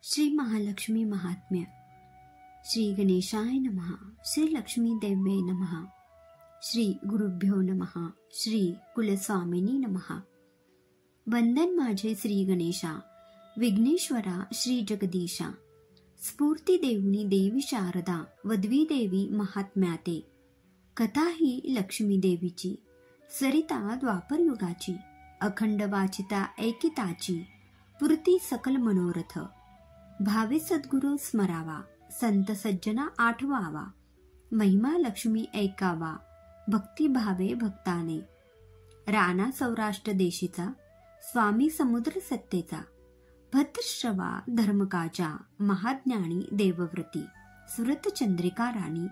श्री महालक्ष्मी महात्म्य. श्री गणेशाय नमः. श्री लक्ष्मी देव्ये नमः. श्री गुरुभ्यो नमः. श्री कुलस्वामिनी नमः. वंदन माझे श्री गणेशा, विघ्नेश्वरा श्री जगदीशा. स्फूर्ती देवनी देवी शारदा, वदवी देवी महात्म्याते. कथा ही लक्ष्मी देवीची, सरिता द्वापर युगाची. अखंड वाचिता ऐकिताची, पुरती सकल मनोरथ. भावे सद्गुरु स्मरावा, संत सज्जना आठवावा. महिमा लक्ष्मी ऐकावा, भक्ती भावे भक्ताने. राणा सौराष्ट्र देशीचा, स्वामी समुद्र सत्तेचा. भद्रश्रवा धर्मकाचा, महाज्ञानी देवव्रती. सुरत चंद्रिका राणी,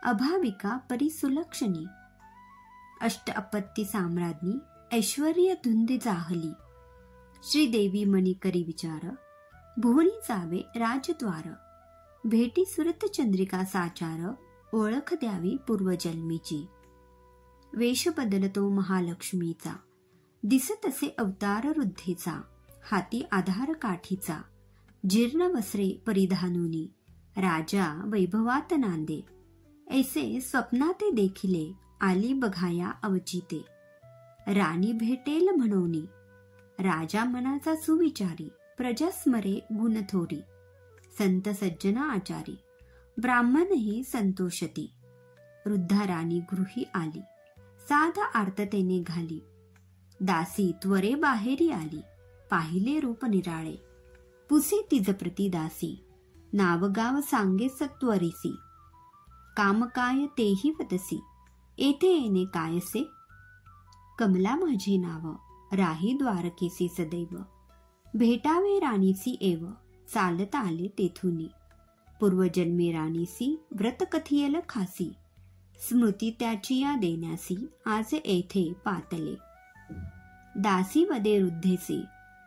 अभाविका परिसुलक्षणी. अष्ट अपत्ती साम्राज्ञी, ऐश्वर्य धुंदी जाहली. श्रीदेवी मनी करी विचार, भुवनी जावे राजद्वार. भेटी सुरत चंद्रिका साचार, ओळख द्यावी पूर्वजन्मीची. वेश बदलतो महालक्ष्मीचा, दिसत असे अवतार रुद्धीचा. हाती आधार काठीचा, जीर्ण वस्त्रे परिधानुनी. राजा वैभवात नांदे, ऐसे स्वप्नाते देखिले. आली बघाया अवचिते, राणी भेटेल म्हणोनी. राजा मनाचा सुविचारी, प्रजा स्मरे गुण थोरी. संत सज्जना आचारी, ब्राह्मणही संतोषती. वृद्धा राणी गृही आली, साध आर्ततेने घाली. दासी त्वरे बाहेरी आली, पाहिले रूप निराळे. पुसे तिज प्रती दासी, नावगाव सांगे सत्वरिसी. काम काय तेही वदसी, येथे येणे कायसे. कमला माझे नाव, राही द्वारकेसी सदैव. भेटावे राणीसी एव, चालत आले तेथुनी. पूर्वजन्मी राणीसी, व्रत कथियल खासी. स्मृती त्याची या देण्यासी, आज येथे पातले. दासी वदे रुद्धेसी,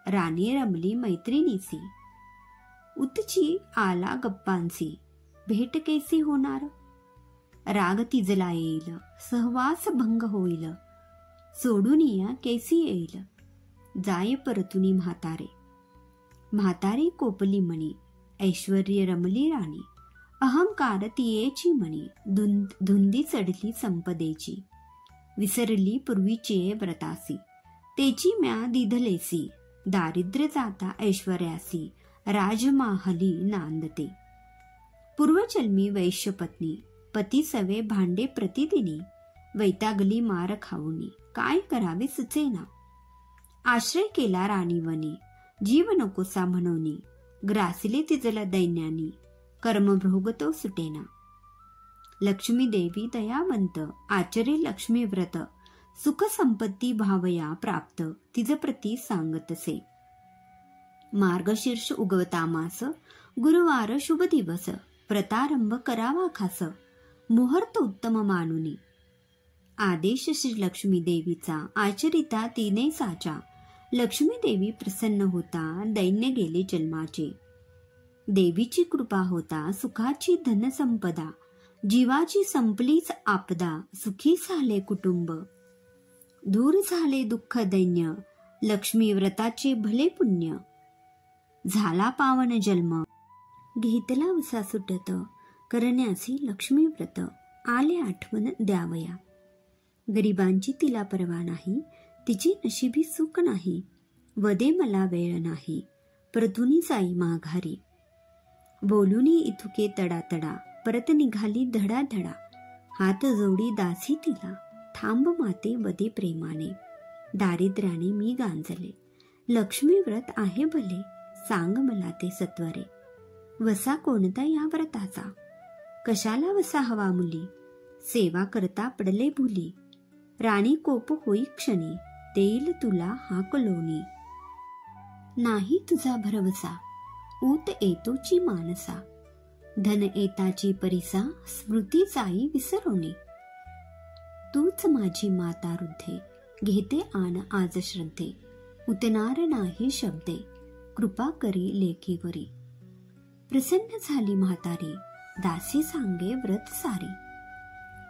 राणी रमली मैत्रिणीसी. उतची आला गप्पांसी, भेट केसी होणार. राग तिजला येईल, सहवास भंग होईल. सोडून या केसी येईल, जाय परतुनी म्हातारे. म्हातारी कोपली मणी, ऐश्वर्य रमली राणी. अहंकार तियेची मणी, धुंदी चढली संपदेची. विसरली पूर्वीचे व्रतासी, तेची म्या दिधलेसी. दारिद्र्य जाता ऐश्वर्यासी, राजमाहली नांदते. पूर्वजन्मी वैश्यपत्नी, पती सवे भांडे प्रतिदिनी. वैतागली मार खाऊनी, काय करावे सुचेना. आश्रय केला राणीवनी, जीव नकोसा म्हणोनी. ग्रासिले तिजला दैन्यानी, कर्मभोग तो सुटेना. लक्ष्मी देवी दयावंत, आचरे लक्ष्मी व्रत. सुख संपत्ती भावया प्राप्त, तिज प्रती सांगतसे. मार्गशीर्ष उगवता मास, गुरुवार शुभ दिवस. प्रतारंभ करावा खास, मुहूर्त उत्तम मानुनी. आदेश श्री लक्ष्मी देवीचा, आचरिता तिने साचा. लक्ष्मी देवी प्रसन्न होता, दैन्य गेले जन्माचे. देवीची कृपा होता, सुखाची धनसंपदा. जीवाची संपलीच आपदा, सुखी झाले कुटुंब. दूर झाले दुःख दैन्य, लक्ष्मी व्रताचे भले पुण्य. झाला पावन जन्म, घेतला वसा सुटत. करण्यासी लक्ष्मी व्रत, आले आठवण द्यावया. गरिबांची तिला पर्वा नाही, तिची नशिबी सुख नाही. वदे मला वेळ नाही, परतुनी जाई माघारी. बोलुनी इथुके तडातडा, परत निघाली धडाधडा. हात जोडी दासी तिला, थांब माते वदे प्रेमाने. दारिद्र्याने मी गांजले, लक्ष्मी व्रत आहे भले. सांग मला ते सत्वरे, वसा कोणता या व्रताचा. कशाला वसा हवा मुली, सेवा करता पडले भुली. राणी कोप होई क्षणी, देईल तुला हाक लोणी. नाही तुझा भरवसा, ऊत येतोची मानसा. धन येताची परिसा, स्मृती जाई विसरोनी. तूच माझी माता रुद्धे, घेते आन आज श्रद्धे. उतनार नाही शब्दे, कृपा करी लेकीवरी. प्रसन्न झाली म्हातारी, दासी सांगे व्रत सारी.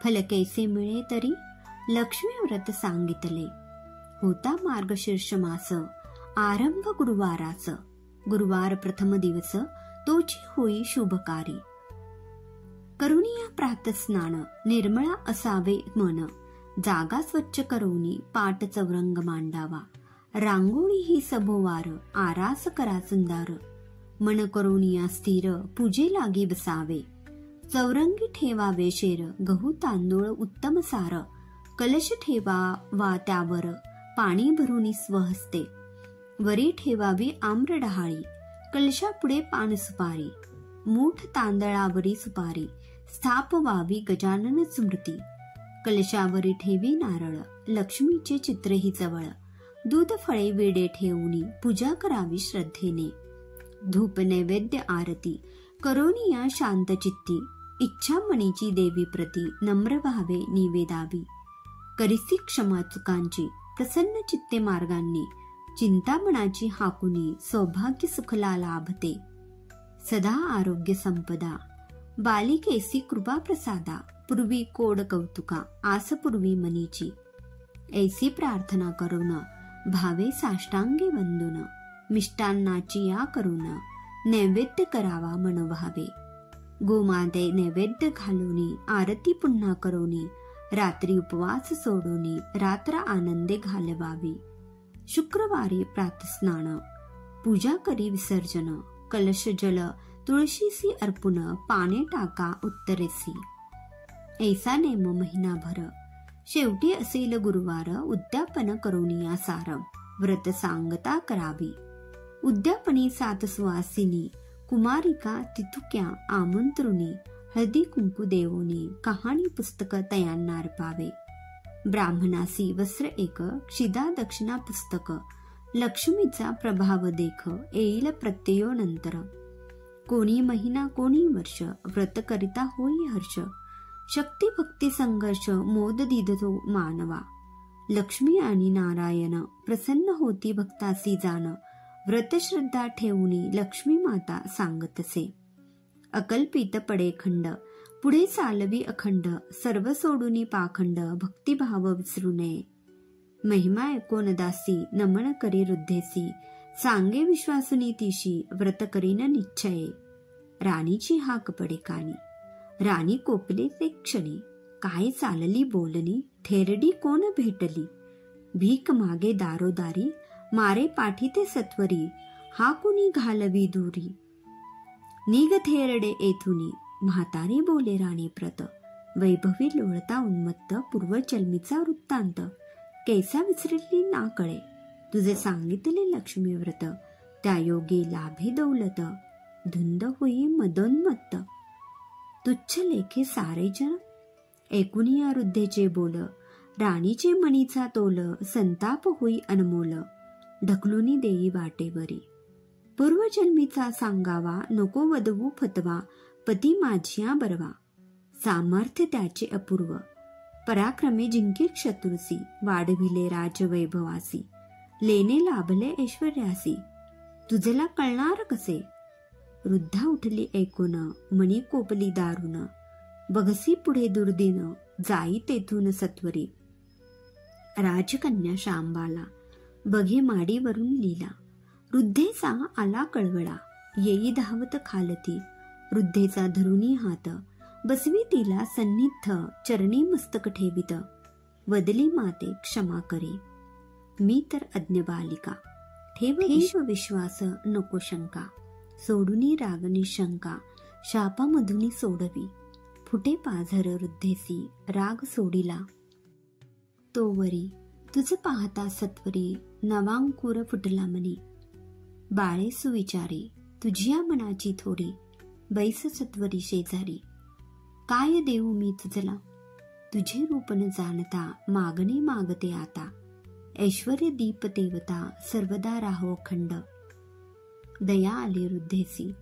फल कैसे मिळे तरी, लक्ष्मी व्रत सांगितले. होता मार्गशीर्ष मास, आरंभ गुरुवारास. गुरुवार प्रथम दिवस तोची होई शुभकारी. करुनिया प्रातस्नान निर्मळा असावे मन, जागा स्वच्छ करोनी पाट चौरंग मांडावा. रांगोळी ही सभोवार आरास करा सुंदर, मन करोनिया स्थिर पूजे लागी बसावे. चौरंगी ठेवावे शेर गहू तांदूळ उत्तम सार, कलश ठेवावा त्यावर पाणी भरून स्वहस्ते. वरी ठेवावी आम्र डहाळी, कलशापुढे पान सुपारी. मूठ तांदळावरी सुपारी, स्थापवावी गजानन स्मृती. कलशावरी ठेवी नारळ, लक्ष्मीचे चित्र ही जवळ. दूध फळे वेडे ठेवूनी पूजा करावी श्रद्धेने. धूप नैवेद्य आरती करोनिया शांत चित्ती. इच्छा मनीची देवी प्रती नम्र व्हावे निवेदावी. करिसी क्षमा चुकांची प्रसन्न चित्ते मार्गांनी. चिंता मनाची हाकुनी सौभाग्य सुखला लाभते. सदा आरोग्य संपदा बालिकेसी कृपा प्रसादा. पूर्वी कोड कौतुका आस पूर्वी मनीची. ऐसी प्रार्थना करून भावे साष्टांगे वंदून. मिष्टान्नाची या करून नैवेद्य करावा मनोभावे. गोमाते नैवेद्य घालूनी आरती पुन्हा करोनी. रात्री उपवास सोडूनी रात्र आनंदे घालवावी. शुक्रवारी प्रातस्नान पूजा करी विसर्जन. कलश जल तुळशीसी अर्पुन पाने टाका उत्तरेसी. ऐसा नेम महिनाभर शेवटी असेल गुरुवार. उद्यापन करोनिया सार व्रत सांगता करावी. उद्यापनी सात सुवासिनी कुमारिका तिथुक्या आमंत्रुनी. हळदी कुंकू देवोनी कहाणी पुस्तक तयांना अर्पावे. ब्राह्मणासी वस्त्र एक क्षिदा दक्षिणा पुस्तक. लक्ष्मीचा प्रभाव देख येईल प्रत्ययो नंतर. कोणी महिना कोणी वर्ष व्रत करिता होई हर्ष. शक्ती भक्ती संघर्ष मोद दिदतो मानवा. लक्ष्मी आणि नारायण प्रसन्न होती भक्तासी जाण. व्रत श्रद्धा ठेवूनी लक्ष्मी माता सांगतसे. अकल्पित पडे खंड पुढे चालवी अखंड. सर्व सोडूनी पाखंड भक्तिभाव विसरू नये. महिमा ऐकोन दासी नमन करी वृद्धेसी. सांगे विश्वासुनी तिशी व्रत करीन निश्चये. राणीची हाक पडे कानी राणी कोपले ते क्षणी. काय चालली बोलणी थेरडी कोण भेटली. भीक मागे दारोदारी मारे पाठी ते सत्वरी. हा कुणी घालवी दूरी. निग थेरडे येथुनी म्हातारी बोले राणी प्रत. वैभवी लोळता उन्मत्त पूर्वजन्मीचा वृत्तांत. कैसा विसरली ना कळे तुझे सांगितले लक्ष्मी व्रत. त्या योगे लाभे दौलत धुंद होई मदोन्मत्त. तुच्छ लेखे सारे जन ऐकुनी या वृद्धेचे बोल. राणीचे मणीचा तोल संताप होई अनमोल. ढकलुनी देई वाटेवरी. पूर्वजन्मीचा सांगावा नको वदवू फतवा. पती माझिया बरवा. सामर्थ्य त्याचे अपूर्व पराक्रमे जिंके शत्रुसी. वाढविले राजवैभवासी लेने लाभले ऐश्वर्यासी. तुझेला कळणार कसे. वृद्धा उठली ऐकून मणी कोपली दारुण. बघसी पुढे दुर्दिन जाई तेथून सत्वरी. राजकन्या शांबाला बघे माडीवरून लीला. वृद्धेचा आला कळवळा येई धावत खालती. वृद्धेचा धरुनी हात बसवी तिला सन्निध. चरणी मस्तक ठेवित वदली माते क्षमा करी. मी तर अज्ञ बालिका ठेव विश्वास नको शंका. सोडुनी राग निशंका शापामधुनी सोडवी. फुटे पाझर वृद्धेसी राग सोडिला. तोवरी तुझ पाहता सत्वरी नवांकुर फुटला मनी. बाळे सुविचारी तुझिया मनाची थोडी. बैस सत्वरी शेजारी काय देऊ मी तुझला. तुझे रूप न जाणता मागणे मागते आता. ऐश्वर्य दीप देवता सर्वदा राहो अखंड. दया आली वृद्धेसी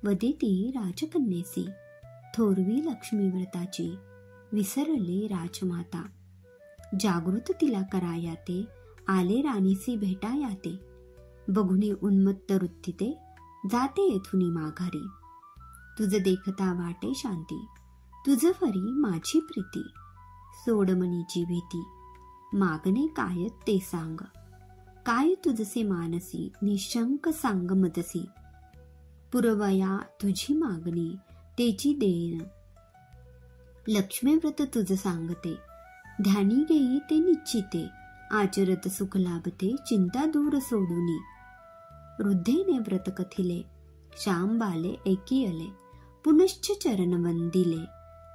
वदेती राजकन्येसी. थोरवी लक्ष्मी व्रताची विसरले राजमाता. जागृत तिला करायाते आले राणीसी भेटायाते. बघुनी उन्मत्त वृत्तीते जाते येथुनी माघारी. तुझ देखता वाटे शांती तुझ फरी माझी प्रीती. सोडमणीची भीती मागणे काय ते सांग. काय तुझसे मानसी, निशंक सांग मजसी. पुरवया तुझी मागणी, तेची देईन. लक्ष्मीव्रत तुझ सांगते, ध्यानी घेई ते निश्चिते. आचरत सुख लाभते, चिंता दूर सोडूनी. वृद्धेने व्रत कथिले, श्याम बाले एकी अले. पुनश्च चरण वंदिले,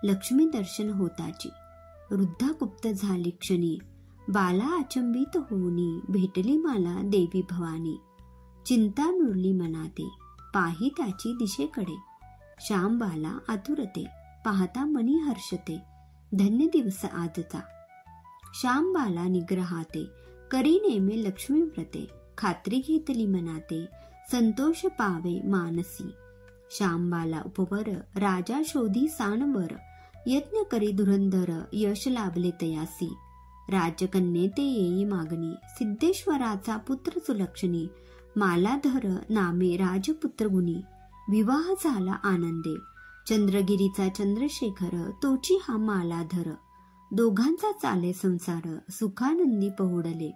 लक्ष्मी दर्शन होताची. वृद्धा गुप्त झाली क्षणी, बाला अचंबित होऊनी. भेटली मला देवी भवानी, चिंता नुरली मनाते. पाही त्याची दिशेकडे, श्याम बाला आतुरते. पाहता मनी हर्षते, धन्य दिवस आजचा. श्याम बाला निग्रहाते, करी नेमे लक्ष्मी व्रते. खात्री घेतली मनाते, संतोष पावे मानसी. श्यामबाला उपवर, राजा शोधी सानवर. यत्न करी धुरंधर, यश लाभले तयासी. राजकन्ये ते येई मागणी, सिद्धेश्वराचा पुत्र सुलक्षणी. मालाधर नामे राजपुत्र गुणी, विवाह झाला आनंदे. चंद्रगिरीचा चंद्रशेखर, तोची हा मालाधर. दोघांचा चाले संसार, सुखानंदी पहुडले.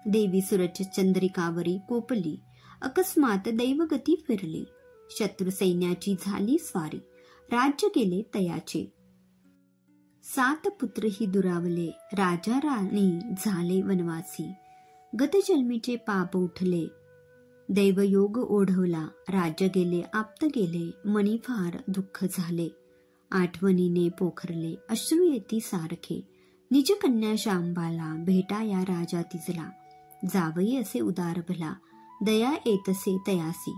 देवी सुरच चंद्रिकावरी कोपली, अकस्मात दैवगती फिरली. शत्रु सैन्याची झाली स्वारी, राज्य गेले तयाचे. 7 पुत्रही दुरावले, राजा राणी झाले वनवासी. गतजन्मीचे पाप उठले, दैवयोग ओढवला. राज्य गेले आप्त गेले, मनी फार दुःख झाले. आठवणीने पोखरले, अश्रू येती सारखे. निज कन्या श्यामबाला, भेटा या राजा तिजला. जावई असे उदार भला, दया येतसे तयासी.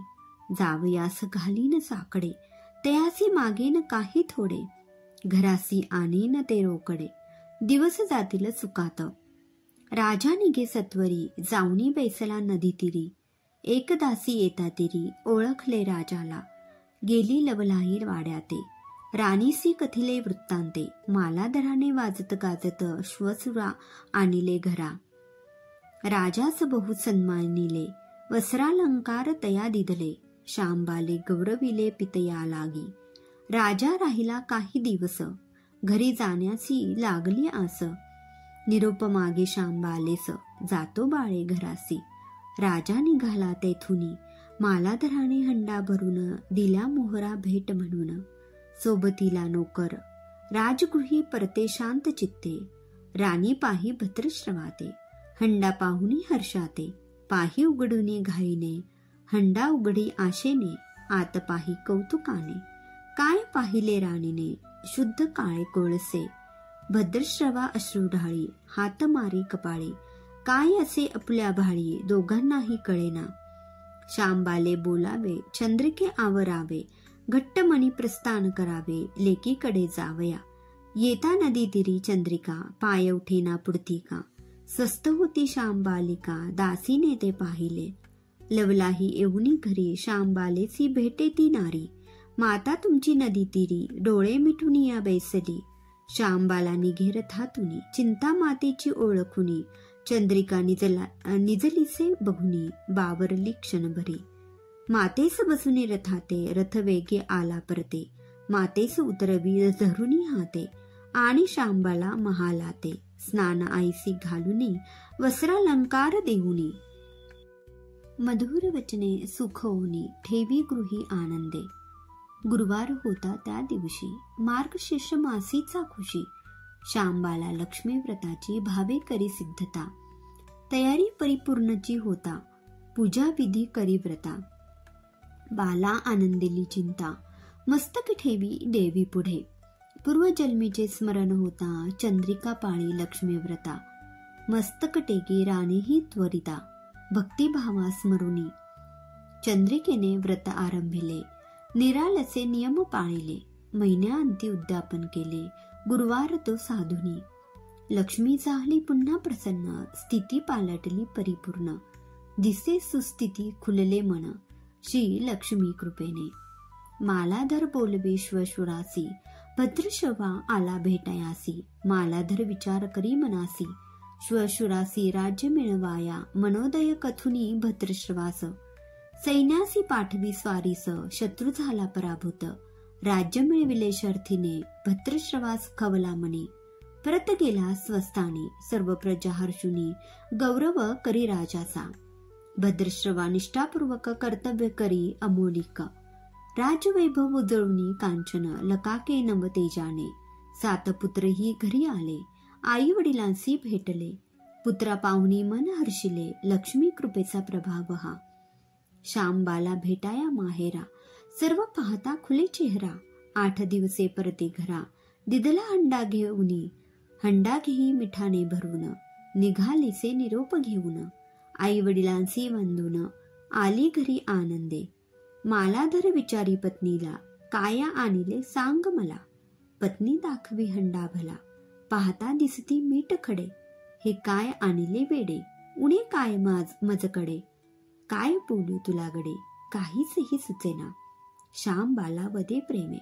जावयास घालीन साकडे, तयासी मागेन काही थोडे. घरासी आणीन ते रोकडे, दिवस जातील सुखात. राजा निघे सत्वरी, जाऊनी बैसला नदी तिरी. एक दासी येता तिरी, ओळखले राजाला. गेली लवलाही वाड्याते, राणीसी कथिले वृत्तांते. मालाधराने वाजत गाजत, श्वसुरा आणिले घरा. राजास बहु सन्मानिले, वस्त्रालंकार तया दिदले. श्यामबाले गौरविले पितया लागी. राजा राहिला काही दिवस, घरी जाण्याची लागली आस. निरोप मागे श्यामबालेस, जातो बाळे घरासी. राजा निघाला तेथुनी, मालाधराने हंडा भरून. दिल्या मोहरा भेट म्हणून, सोबतीला नोकर. राजगृही परते शांत चित्ते, राणी पाही भद्रश्रवाते. हंडा पाहुनी हर्षाते, पाही उघडूनी घाईने. हंडा उघडी आशेने, आत पाही कौतुकाने. काय पाहिले राणीने, शुद्ध काळे कोळसे. भद्रश्रवा अश्रू ढाळी, हात मारी कपाळी. काय असे आपल्या भाळी, दोघांनाही कळेना. श्यामबाले बोलावे, चंद्रिके आवरावे. घट्ट मनी प्रस्थान करावे, लेकीकडे जावया. येता नदी तिरी चंद्रिका, पाय उठेना पुढतिका. स्वस्त होती श्यामबालिका, दासीने ते पाहिले. लवलाही येऊनी घरी, श्यामबालेची भेटे ती नारी. माता तुमची नदी तिरी, डोळे मिटून या बैसली. श्यामबाला निघे रथातुनी, चिंता मातेची ओळखुनी. चंद्रिका निजलीसे बघुनी, बावरली क्षणभरी. मातेस बसुनी रथाते, रथ वेगे आला परते. मातेस उतरवी धरुनी हाते, आणि श्यामबाला महालाते. स्नान आईसी घालुनी, वस्त्रालंकार देऊनी. मधुर वचने सुखवुनी, ठेवी गृही आनंदे. गुरुवार होता त्या दिवशी, मार्गशीर्ष मासीचा खुशी. श्यामबाला लक्ष्मी व्रताची भावे करी सिद्धता. तयारी परिपूर्णची होता, पूजा विधी करी व्रता. बाला आनंदिली चिंता, मस्तक ठेवी देवी पुढे. पूर्वजन्मीचे स्मरण होता, चंद्रिका पाळी लक्ष्मी व्रता. मस्तक टेकी राणीही त्वरिता, भक्तिभावा स्मरुनी. चंद्रिकेने व्रत आरंभिले, निरालसे नियम पाळिले. महिन्याअंती उद्यापन केले, गुरुवार तो साधुनी. लक्ष्मी झाली पुन्हा प्रसन्न, स्थिती पालटली परिपूर्ण. दिसे सुस्थिती खुलले मन, श्री लक्ष्मी कृपेने. मालाधर बोलवे श्वशुरासी, भद्रश्रवा आला भेटायासी. मालाधर विचार करी मनासी, श्वशुरासी राज्य मिळवाया. मनोदय कथुनी भद्रश्रवास, सैन्यासी पाठवी स्वारीस. शत्रू झाला पराभूत, राज्य मिळविले शर्थीने. भद्रश्रवास खवला मनी, परत गेला स्वस्थानी, सर्व प्रजा हर्षुनी, गौरव करी राजाचा. भद्रश्रवा निष्ठापूर्वक कर्तव्य करी अमोलिक, राजवैभव उजळुनी कांचन, लकाके नव तेजाने. 7 पुत्रही घरी आले, आई वडिलांशी भेटले, पुत्रा पाहुणी मन हर्षिले, लक्ष्मी कृपेचा प्रभाव हा. श्यामबाला भेटाया माहेरा, सर्व पाहता खुले चेहरा. 8 दिवसे परते घरा, दिदला हंडा घेऊनी, हंडा घेई मिठाने भरून. निघालीसे निरोप घेऊन, आई वडिलांशी वंदून, आली घरी आनंदे. मालाधर विचारी पत्नीला, काया आणिले सांग मला. पत्नी दाखवी हंडा भला, पाहता दिसती मीठ खडे. हे काय आणिले वेडे, उणे काय मजकडे. काय बोलू तुला गडे, काहीचही सुचेना. श्यामबाला वदे प्रेमे,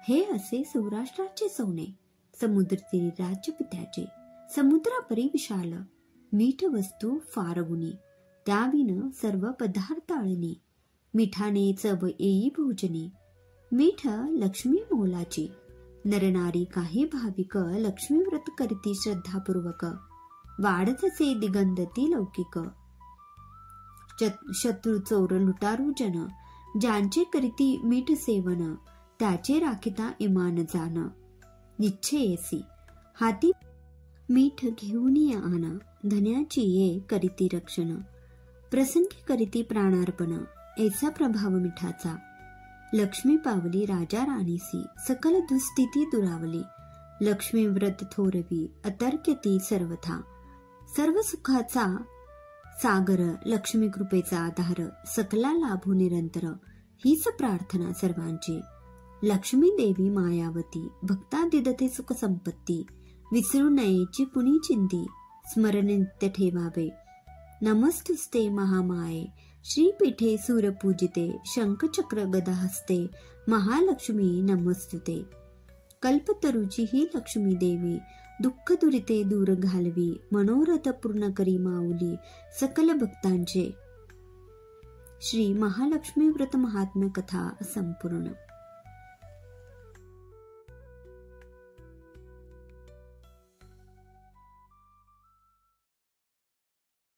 हे असे सौराष्ट्राचे सोने. समुद्रतीरी राज्यपित्याचे, समुद्रापरी विशाल. मीठ वस्तू फार गुणी, त्याविन सर्व पदार्थ अळणी. मिठाने चव येई भोजने, मीठ लक्ष्मी मोलाची. नरनारी काही भाविक, लक्ष्मी व्रत करीती श्रद्धापूर्वक. वाढतसे दिगंधती लौकिक, शत्रू चोर लुटारू जन. ज्यांचे करीती मीठ सेवन, त्याचे राखिता इमान जान. निश्चयेसी हाती मीठ घेऊन आण, धन्याची ये करीती रक्षण. प्रसंगी करीती प्राणार्पण, ऐसा प्रभाव मिठाचा. लक्ष्मी पावली राजा राणीसी, सकल दुस्थिती दुरावली. लक्ष्मी व्रत थोरवी, अतर्क्यती सर्वथा. सर्व सुखाचा सागर, लक्ष्मी कृपेचा आधार. सकला लाभो निरंतर, हीच प्रार्थना सर्वांची. लक्ष्मी देवी मायावती, भक्ता दिदते सुख संपत्ती. विसरू नयेची कुणी चिंती, स्मरण नित्य ठेवावे. नमस्तुस्ते महामाये, श्रीपीठे सूरपूजिते. शंखचक्र गदा हस्ते, महालक्ष्मी नमस्तुते. कल्पतरुची ही लक्ष्मी देवी, दुःख दुरिते दूर घालवी. मनोरथ पूर्ण करी माऊली, सकल भक्तांचे. श्री महालक्ष्मी व्रत महात्म्य कथा संपूर्ण.